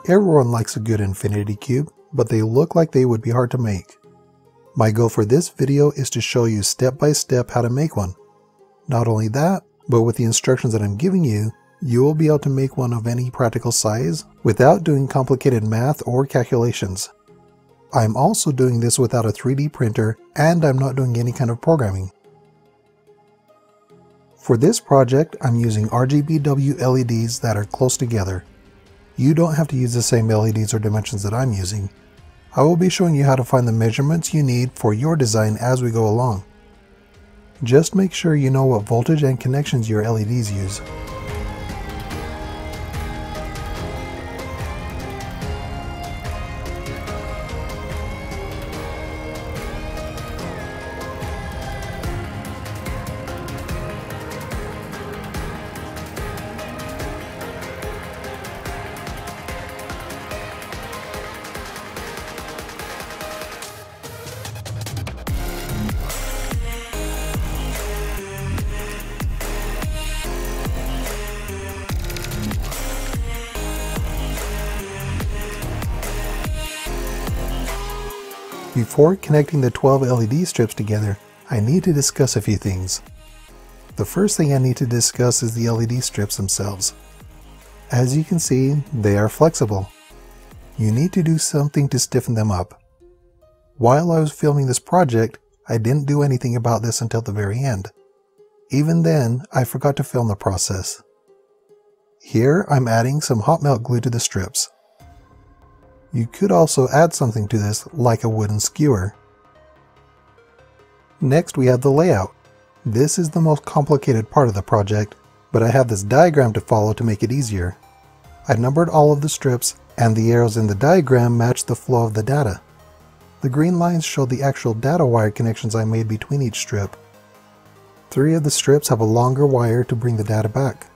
Everyone likes a good infinity cube, but they look like they would be hard to make. My goal for this video is to show you step by step how to make one. Not only that, but with the instructions that I'm giving you, you will be able to make one of any practical size without doing complicated math or calculations. I'm also doing this without a 3D printer, and I'm not doing any kind of programming. For this project, I'm using RGBW LEDs that are close together. You don't have to use the same LEDs or dimensions that I'm using. I will be showing you how to find the measurements you need for your design as we go along. Just make sure you know what voltage and connections your LEDs use. Before connecting the 12 LED strips together, I need to discuss a few things. The first thing I need to discuss is the LED strips themselves. As you can see, they are flexible. You need to do something to stiffen them up. While I was filming this project, I didn't do anything about this until the very end. Even then, I forgot to film the process. Here, I'm adding some hot melt glue to the strips. You could also add something to this, like a wooden skewer. Next, we have the layout. This is the most complicated part of the project, but I have this diagram to follow to make it easier. I numbered all of the strips, and the arrows in the diagram match the flow of the data. The green lines show the actual data wire connections I made between each strip. 3 of the strips have a longer wire to bring the data back.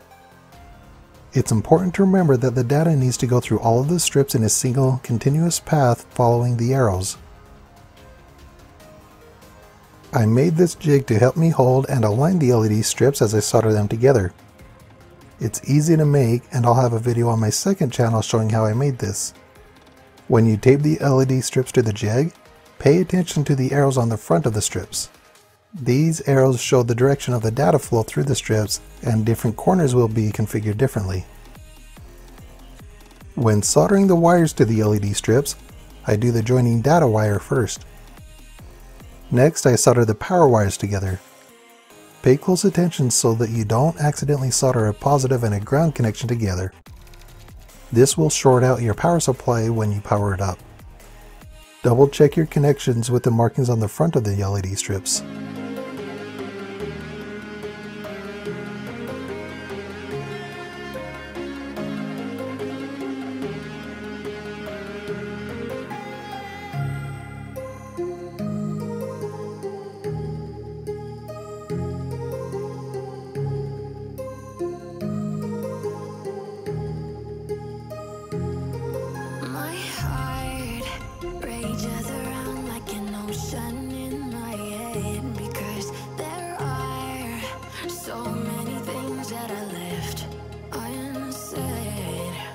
It's important to remember that the data needs to go through all of the strips in a single, continuous path following the arrows. I made this jig to help me hold and align the LED strips as I solder them together. It's easy to make, and I'll have a video on my second channel showing how I made this. When you tape the LED strips to the jig, pay attention to the arrows on the front of the strips. These arrows show the direction of the data flow through the strips, and different corners will be configured differently. When soldering the wires to the LED strips, I do the joining data wire first. Next, I solder the power wires together. Pay close attention so that you don't accidentally solder a positive and a ground connection together. This will short out your power supply when you power it up. Double check your connections with the markings on the front of the LED strips.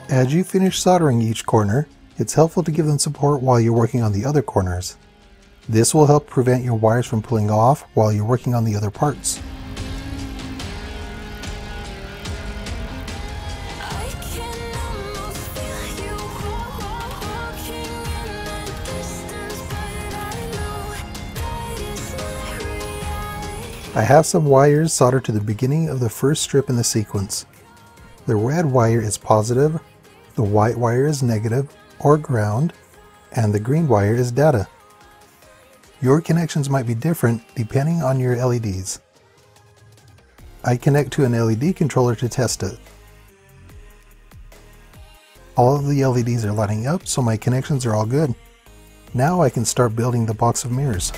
As you finish soldering each corner, it's helpful to give them support while you're working on the other corners. This will help prevent your wires from pulling off while you're working on the other parts. I have some wires soldered to the beginning of the first strip in the sequence. The red wire is positive, the white wire is negative or ground, and the green wire is data. Your connections might be different depending on your LEDs. I connect to an LED controller to test it. All of the LEDs are lighting up, so my connections are all good. Now I can start building the box of mirrors.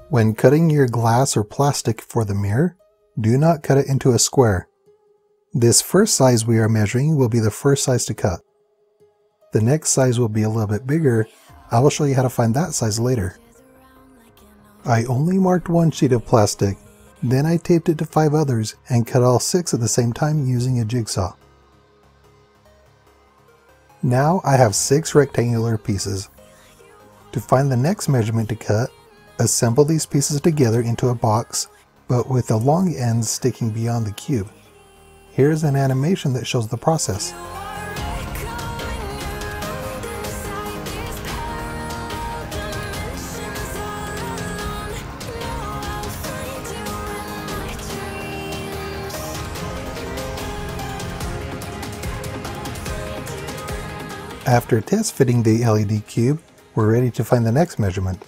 When cutting your glass or plastic for the mirror, do not cut it into a square. This first size we are measuring will be the first size to cut. The next size will be a little bit bigger. I will show you how to find that size later. I only marked one sheet of plastic, then I taped it to 5 others and cut all 6 at the same time using a jigsaw. Now I have 6 rectangular pieces. To find the next measurement to cut, assemble these pieces together into a box, but with the long ends sticking beyond the cube. Here's an animation that shows the process. After test fitting the LED cube, we're ready to find the next measurement.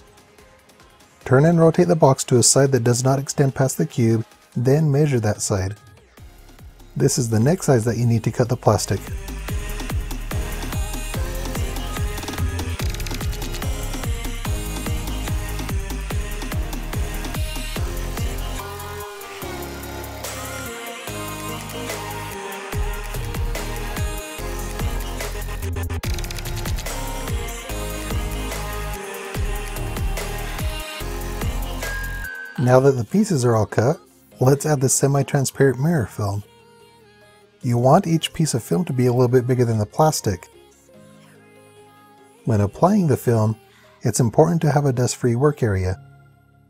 Turn and rotate the box to a side that does not extend past the cube, then measure that side. This is the next size that you need to cut the plastic. Now that the pieces are all cut, let's add the semi-transparent mirror film. You want each piece of film to be a little bit bigger than the plastic. When applying the film, it's important to have a dust-free work area.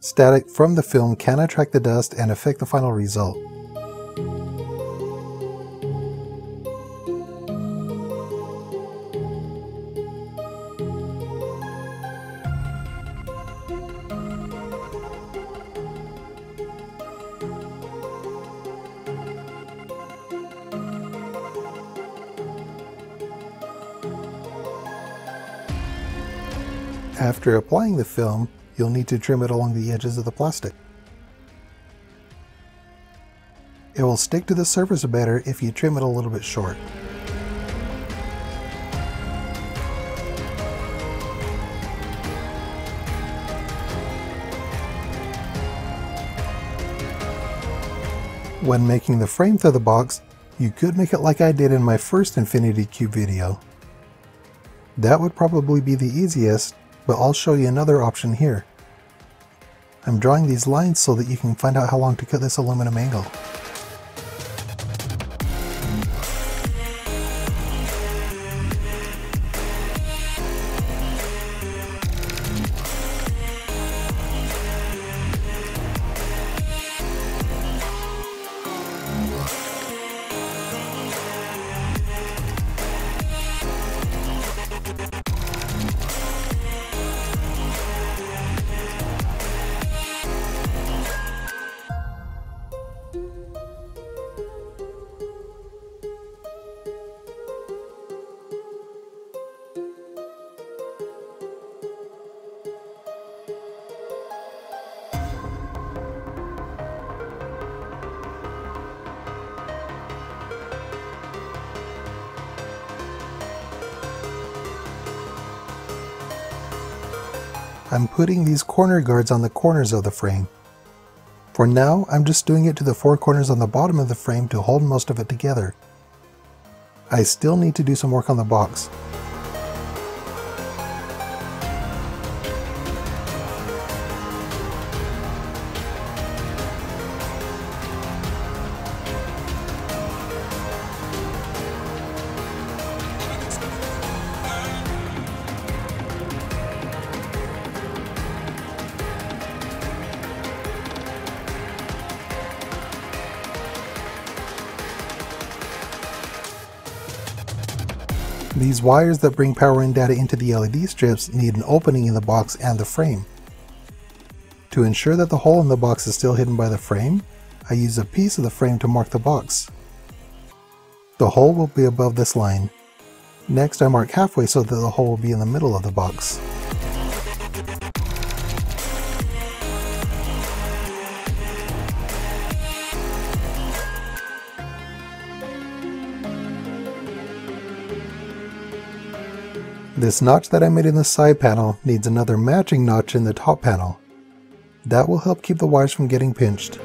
Static from the film can attract the dust and affect the final result. After applying the film, you'll need to trim it along the edges of the plastic. It will stick to the surface better if you trim it a little bit short. When making the frame for the box, you could make it like I did in my first Infinity Cube video. That would probably be the easiest, but I'll show you another option here. I'm drawing these lines so that you can find out how long to cut this aluminum angle. I'm putting these corner guards on the corners of the frame. For now, I'm just doing it to the 4 corners on the bottom of the frame to hold most of it together. I still need to do some work on the box. These wires that bring power and data into the LED strips need an opening in the box and the frame. To ensure that the hole in the box is still hidden by the frame, I use a piece of the frame to mark the box. The hole will be above this line. Next, I mark halfway so that the hole will be in the middle of the box. This notch that I made in the side panel needs another matching notch in the top panel. That will help keep the wires from getting pinched.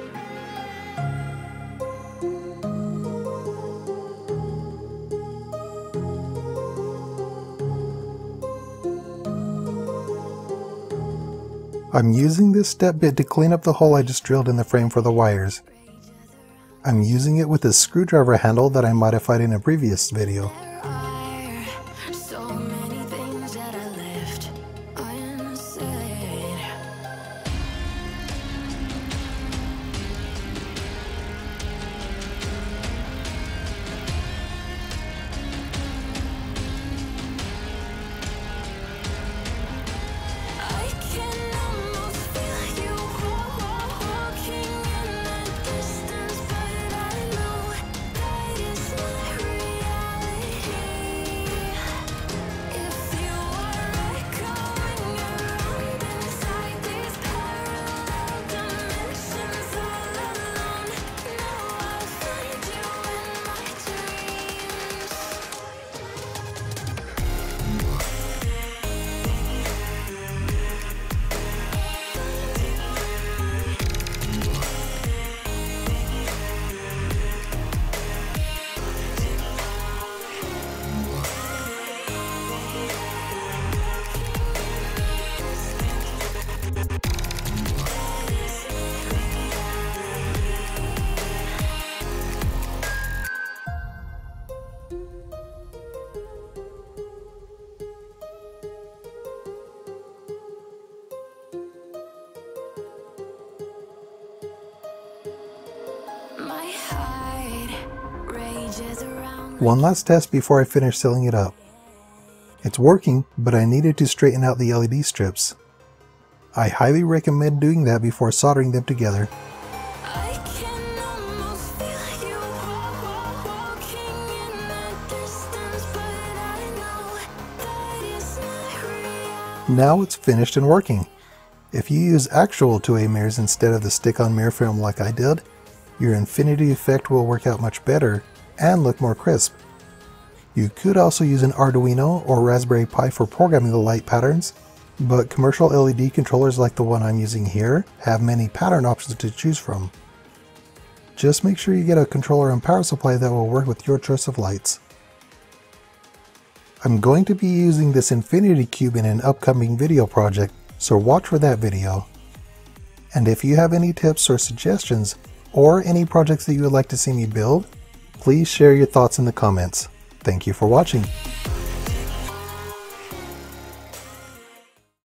I'm using this step bit to clean up the hole I just drilled in the frame for the wires. I'm using it with a screwdriver handle that I modified in a previous video. One last test before I finish sealing it up. It's working, but I needed to straighten out the LED strips. I highly recommend doing that before soldering them together. Now it's finished and working. If you use actual 2A mirrors instead of the stick-on mirror film like I did, your infinity effect will work out much better and look more crisp. You could also use an Arduino or Raspberry Pi for programming the light patterns, but commercial LED controllers like the one I'm using here have many pattern options to choose from. Just make sure you get a controller and power supply that will work with your choice of lights. I'm going to be using this infinity cube in an upcoming video project, so watch for that video. And if you have any tips or suggestions, or any projects that you would like to see me build, please share your thoughts in the comments. Thank you for watching.